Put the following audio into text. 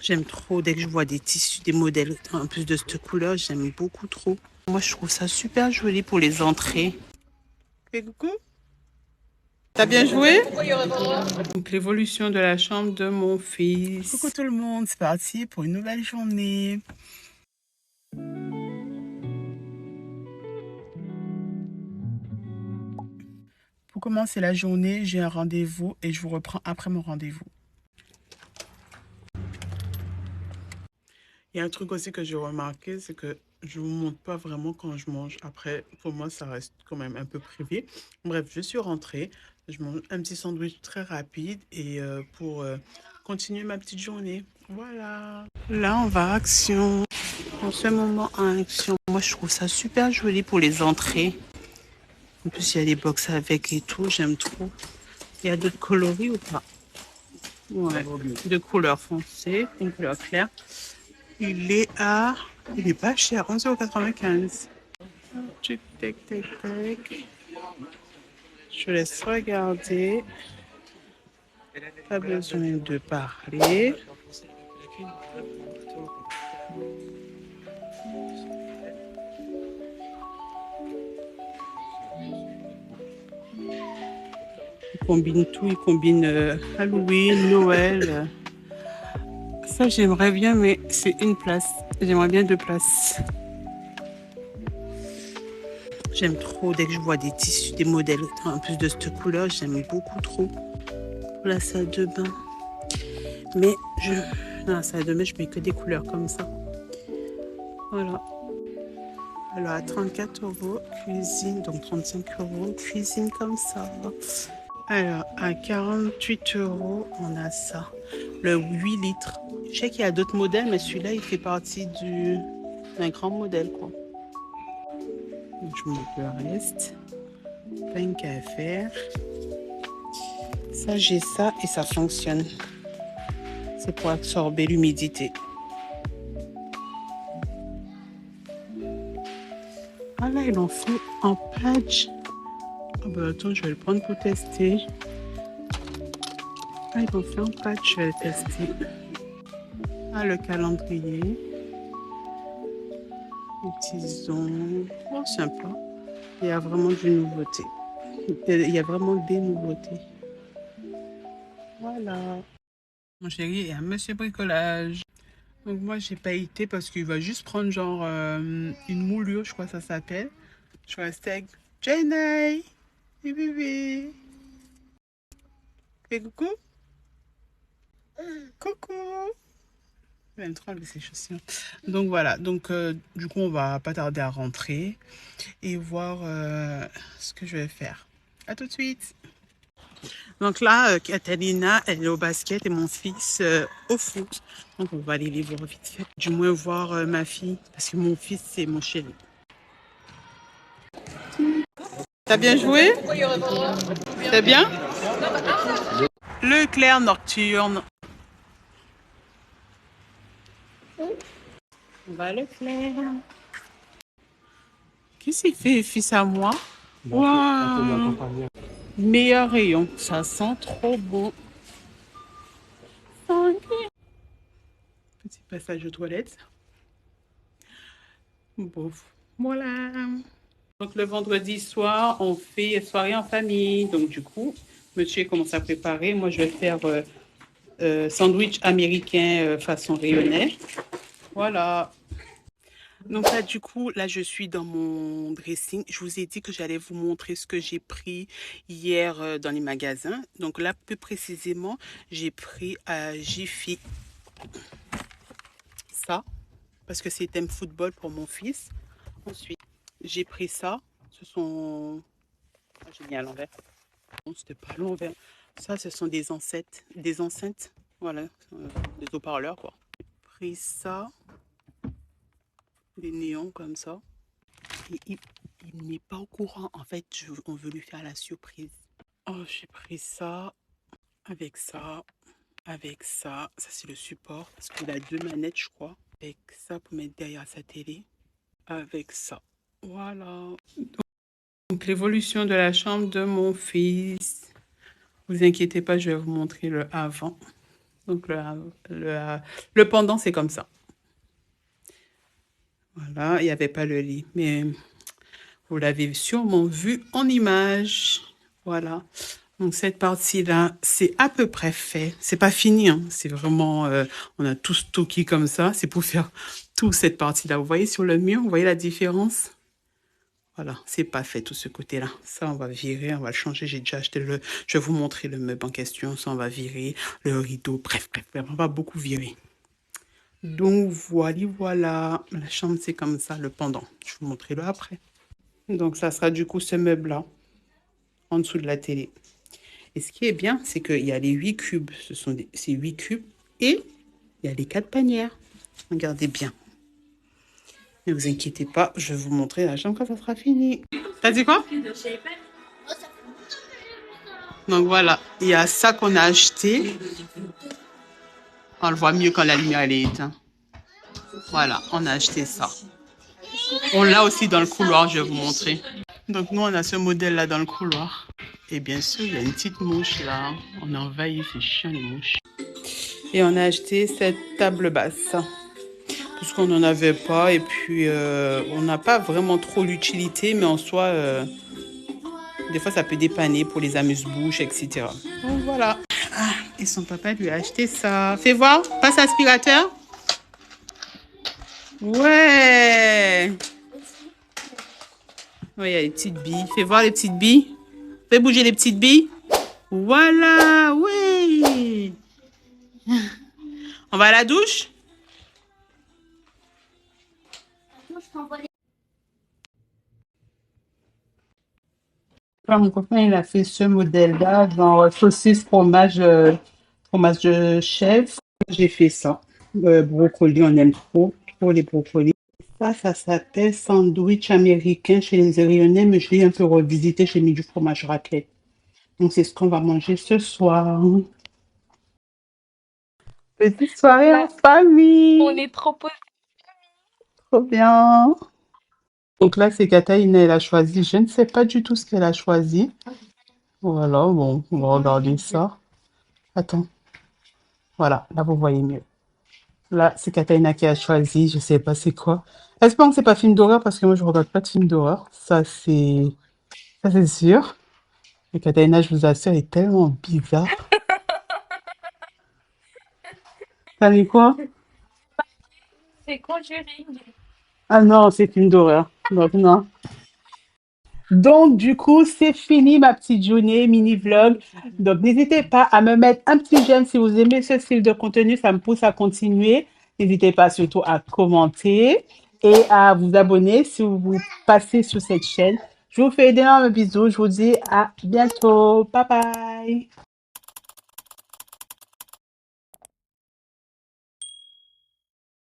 J'aime trop dès que je vois des tissus, des modèles en plus de cette couleur, j'aime beaucoup trop. Moi, je trouve ça super joli pour les entrées. Fais coucou. T'as bien joué? Donc, l'évolution de la chambre de mon fils. Coucou tout le monde, c'est parti pour une nouvelle journée. Pour commencer la journée, j'ai un rendez-vous et je vous reprends après mon rendez-vous. Il y a un truc aussi que j'ai remarqué, c'est que je ne vous montre pas vraiment quand je mange. Après, pour moi, ça reste quand même un peu privé. Bref, je suis rentrée. Je mange un petit sandwich très rapide et pour continuer ma petite journée. Voilà. Là, on va à Action. En ce moment, à Action. Moi, je trouve ça super joli pour les entrées. En plus, il y a des box avec et tout. J'aime trop. Il y a d'autres coloris ou pas? Ouais. De couleur foncée, une couleur claire. Il est pas cher, 11,95 €. Tic, tac, tac, tac. Je laisse regarder. Pas besoin de parler. Il combine tout, il combine Halloween, Noël. Ça, j'aimerais bien, mais c'est une place. J'aimerais bien 2 places. J'aime trop dès que je vois des tissus, des modèles en plus de cette couleur, j'aime beaucoup trop. Pour la salle de bain. Mais dans la salle de bain, je mets que des couleurs comme ça. Voilà. Alors à 34 €, cuisine, donc 35 €, cuisine comme ça. Alors à 48 €, on a ça. Le 8 litres. Je sais qu'il y a d'autres modèles, mais celui-là, il fait partie d'un grand modèle, quoi. Donc, je monte le reste. Plein qu'à faire. Ça, j'ai ça et ça fonctionne. C'est pour absorber l'humidité. Ah là, ils en font en patch. Ah bah attends, je vais le prendre pour tester. Ah, ils ont fait en patch, je vais le tester. Ah, le calendrier. Les petits ongles. Oh, sympa. Il y a vraiment du nouveauté. Il y a vraiment des nouveautés. Voilà. Mon chéri est un monsieur bricolage. Donc moi, j'ai pas été parce qu'il va juste prendre genre une moulure, je crois que ça s'appelle. Je suis restée avec Jenny. Et bébé. Fais coucou. Coucou. Il aime trop enlever ses chaussures. Donc voilà, donc du coup on va pas tarder à rentrer et voir ce que je vais faire. À tout de suite. Donc là, Catalina, elle est au basket et mon fils au foot. Donc on va aller les voir vite fait. Du moins voir ma fille, parce que mon fils c'est mon chéri. T'as bien joué? C'est bien? Le clair nocturne. On va le clair. Qu'est-ce qu'il fait, fils à moi? Waouh! Meilleur rayon. Ça sent trop bon. Petit passage aux toilettes. Bon, voilà. Donc le vendredi soir, on fait soirée en famille. Donc du coup, monsieur commence à préparer. Moi, je vais faire sandwich américain façon rayonnais. Voilà. Donc là, du coup, là, je suis dans mon dressing. Je vous ai dit que j'allais vous montrer ce que j'ai pris hier dans les magasins. Donc là, plus précisément, j'ai pris à Jiffy ça, parce que c'est thème football pour mon fils. Ensuite, j'ai pris ça. Ce sont... Ah, j'ai mis à l'envers. Non, c'était pas à l'envers. Ça, ce sont des enceintes. Voilà, des haut-parleurs, quoi. J'ai pris ça, des néons comme ça. Et il n'est pas au courant. En fait, on veut lui faire la surprise. Oh, j'ai pris ça, avec ça, avec ça. Ça, c'est le support, parce qu'il a 2 manettes, je crois. Avec ça pour mettre derrière sa télé. Avec ça. Voilà. Donc, l'évolution de la chambre de mon fils. Vous inquiétez pas, je vais vous montrer le avant. Donc le pendant, c'est comme ça. Voilà, il n'y avait pas le lit, mais vous l'avez sûrement vu en image. Voilà. Donc cette partie-là, c'est à peu près fait. C'est pas fini, hein. C'est vraiment, on a tout stocké comme ça. C'est pour faire toute cette partie-là. Vous voyez sur le mur, vous voyez la différence? Voilà, c'est pas fait tout ce côté-là. Ça, on va virer, on va le changer. J'ai déjà acheté le. Je vais vous montrer le meuble en question. Ça, on va virer le rideau. Bref, on va beaucoup virer. Donc voilà, voilà. La chambre, c'est comme ça, le pendant. Je vais vous montrer le après. Donc ça sera du coup ce meuble-là, en dessous de la télé. Et ce qui est bien, c'est qu'il y a les 8 cubes. Ces 8 cubes. Et il y a les 4 panières. Regardez bien. Ne vous inquiétez pas, je vais vous montrer la chambre quand ça sera fini. T'as dit quoi? Donc voilà, il y a ça qu'on a acheté. On le voit mieux quand la lumière elle est éteinte. Voilà, on a acheté ça. On l'a aussi dans le couloir, je vais vous montrer. Donc nous, on a ce modèle-là dans le couloir. Et bien sûr, il y a une petite mouche là. On a envahi, c'est chiant les mouches. Et on a acheté cette table basse. Parce qu'on n'en avait pas. Et puis, on n'a pas vraiment trop l'utilité. Mais en soi, des fois, ça peut dépanner pour les amuse-bouches, etc. Donc voilà. Ah, et son papa lui a acheté ça. Fais voir, passe aspirateur. Ouais. Ouais, il y a les petites billes. Fais voir les petites billes. Fais bouger les petites billes. Voilà, oui. On va à la douche? Là, mon copain, il a fait ce modèle-là, genre saucisse, fromage, fromage de chèvre. J'ai fait ça. Brocoli, on aime trop, trop les brocolis. Ça s'appelle sandwich américain chez les Irlandais, mais je l'ai un peu revisité, j'ai mis du fromage raclette. Donc, c'est ce qu'on va manger ce soir. Petite soirée en famille. On est trop posés. Trop bien. Donc là, c'est Kataïna, elle a choisi. Je ne sais pas du tout ce qu'elle a choisi. Voilà, bon, on va regarder ça. Attends. Voilà, là, vous voyez mieux. Là, c'est Kataïna qui a choisi. Je sais pas c'est quoi. Espérons que c'est pas film d'horreur parce que moi, je regarde pas de film d'horreur. Ça, c'est sûr. Et Kataïna, je vous assure, est tellement bizarre. T'as mis quoi? C'est Conjuring. Ah non, c'est film d'horreur. Donc, non. Donc, du coup, c'est fini ma petite journée mini vlog. Donc, n'hésitez pas à me mettre un petit j'aime si vous aimez ce style de contenu. Ça me pousse à continuer. N'hésitez pas surtout à commenter et à vous abonner si vous passez sur cette chaîne. Je vous fais d'énormes bisous. Je vous dis à bientôt. Bye bye.